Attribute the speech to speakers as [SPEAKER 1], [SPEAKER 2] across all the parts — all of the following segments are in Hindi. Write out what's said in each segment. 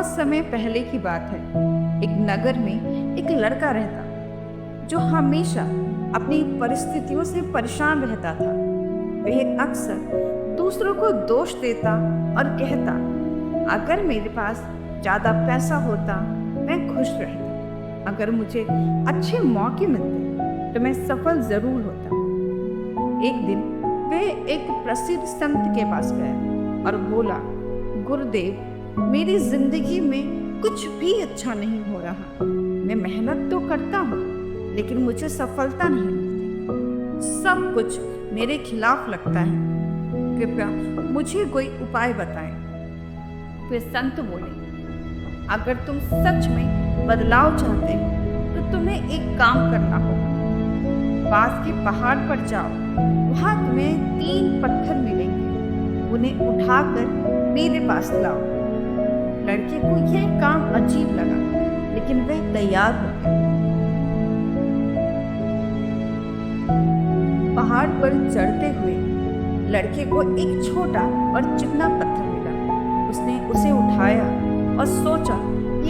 [SPEAKER 1] बहुत समय पहले की बात है। एक नगर में एक लड़का रहता जो हमेशा अपनी परिस्थितियों से परेशान रहता था। वह अक्सर दूसरों को दोष देता और कहता, अगर मेरे पास ज़्यादा पैसा होता मैं खुश रहता, अगर मुझे अच्छे मौके मिलते तो मैं सफल जरूर होता। एक दिन वह एक प्रसिद्ध संत के पास गया और बोला, गुरुदेव, मेरी जिंदगी में कुछ भी अच्छा नहीं हो रहा। मैं मेहनत तो करता हूँ लेकिन मुझे सफलता नहीं मिलती। सब कुछ मेरे खिलाफ लगता है। कृपया मुझे कोई उपाय बताएं। फिर संत बोले, अगर तुम सच में बदलाव चाहते हो तो तुम्हें एक काम करना होगा। पास के पहाड़ पर जाओ, वहां तुम्हें 3 पत्थर मिलेंगे, उन्हें उठाकर मेरे पास लाओ। लड़के को यह काम अजीब लगा लेकिन वह तैयार हो गया। पहाड़ पर चढ़ते हुए लड़के को एक छोटा और चिकना पत्थर मिला। उसने उसे उठाया और सोचा,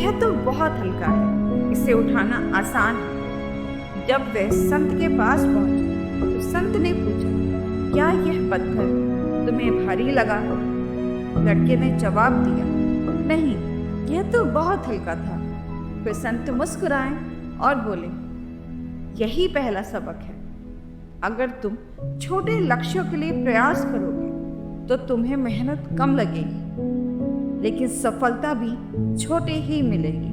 [SPEAKER 1] यह तो बहुत हल्का है, इसे उठाना आसान है। जब वह संत के पास पहुंचा तो संत ने पूछा, क्या यह पत्थर तुम्हें भारी लगा? लड़के ने जवाब दिया, नहीं, यह तो बहुत हल्का था। फिर संत मुस्कुराए और बोले, यही पहला सबक है। अगर तुम छोटे लक्ष्यों के लिए प्रयास करोगे तो तुम्हें मेहनत कम लगेगी, लेकिन सफलता भी छोटे ही मिलेगी।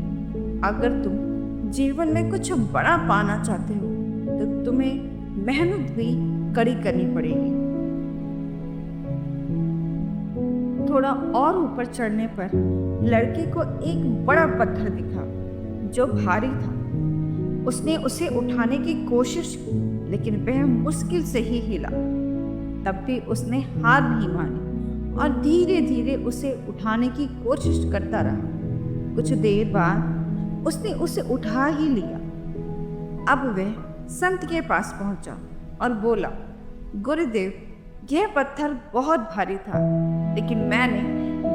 [SPEAKER 1] अगर तुम जीवन में कुछ बड़ा पाना चाहते हो तो तुम्हें मेहनत भी कड़ी करनी पड़ेगी। थोड़ा और ऊपर चढ़ने पर लड़के को एक बड़ा पत्थर दिखा जो भारी था। उसने उसे उठाने की कोशिश की लेकिन वह मुश्किल से ही हिला। तब भी उसने हार नहीं मानी और धीरे धीरे उसे उठाने की कोशिश करता रहा। कुछ देर बाद उसने उसे उठा ही लिया। अब वह संत के पास पहुंचा और बोला, गुरुदेव, यह पत्थर बहुत भारी था लेकिन मैंने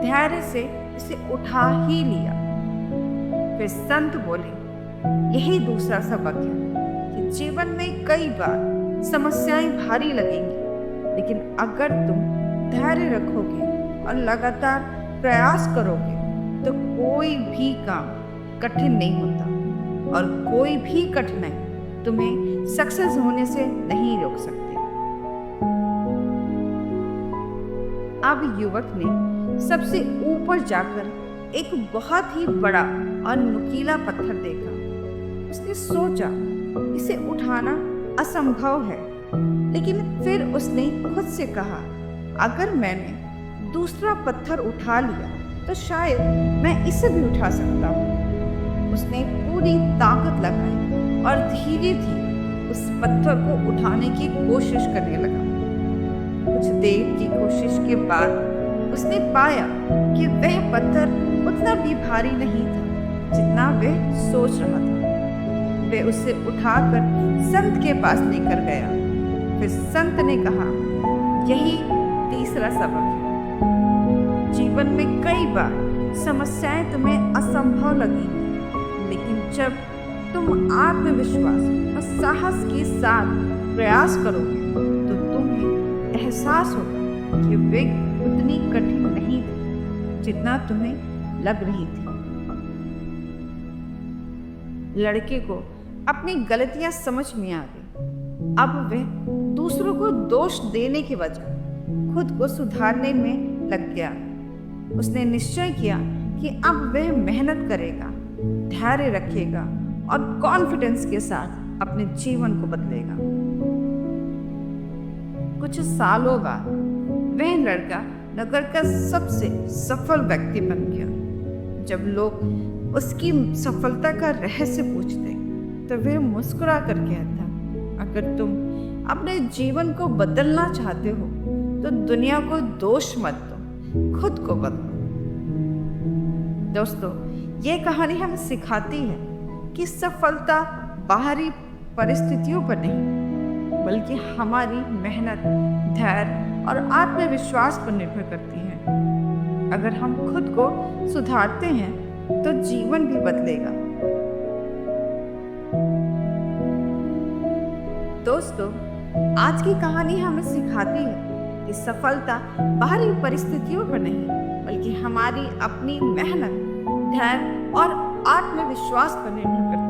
[SPEAKER 1] धैर्य से इसे उठा ही लिया। फिर संत बोले, यही दूसरा सबक है कि जीवन में कई बार समस्याएं भारी लगेंगी, लेकिन अगर तुम धैर्य रखोगे और लगातार प्रयास करोगे तो कोई भी काम कठिन नहीं होता और कोई भी कठिनाई तुम्हें सक्सेस होने से नहीं रोक सकती। अब युवक ने सबसे ऊपर जाकर एक बहुत ही बड़ा और नुकीला पत्थर देखा। उसने सोचा, इसे उठाना असंभव है, लेकिन फिर उसने खुद से कहा, अगर मैंने दूसरा पत्थर उठा लिया तो शायद मैं इसे भी उठा सकता हूँ। उसने पूरी ताकत लगाई और धीरे धीरे उस पत्थर को उठाने की कोशिश करने लगा। कुछ देर की कोशिश के बाद उसने पाया कि वह पत्थर उतना भी भारी नहीं था जितना वह सोच रहा था। वह उसे उठाकर संत के पास लेकर गया। फिर संत ने कहा, यही तीसरा सबक है। जीवन में कई बार समस्याएं तुम्हें असंभव लगेंगी, लेकिन जब तुम आत्मविश्वास और साहस के साथ प्रयास करोगे तो तुम्हें एहसास होगा कि वे उतनी कठिन नहीं थी जितना तुम्हें लग रही थी। लड़के को अपनी गलतियां समझ में आ गई। अब वह दूसरों को दोष देने के बजाय खुद को सुधारने में लग गया। उसने निश्चय किया कि अब वह मेहनत करेगा, धैर्य रखेगा और कॉन्फिडेंस के साथ अपने जीवन को बदलेगा। कुछ सालों बाद वह लड़का नगर का सबसे सफल व्यक्ति बन गया। जब लोग उसकी सफलता का रहस्य पूछते तो वह मुस्कुरा कर कहता, अगर तुम अपने जीवन को बदलना चाहते हो तो दुनिया को दोष मत दो, खुद को बदलो। दोस्तों, ये कहानी हमें सिखाती है कि सफलता बाहरी परिस्थितियों पर नहीं बल्कि हमारी मेहनत, धैर्य और आत्मविश्वास पर निर्भर करती है। अगर हम खुद को सुधारते हैं तो जीवन भी बदलेगा। दोस्तों, आज की कहानी हमें सिखाती है कि सफलता बाहरी परिस्थितियों पर नहीं, बल्कि हमारी अपनी मेहनत, धैर्य और आत्मविश्वास पर निर्भर करती है।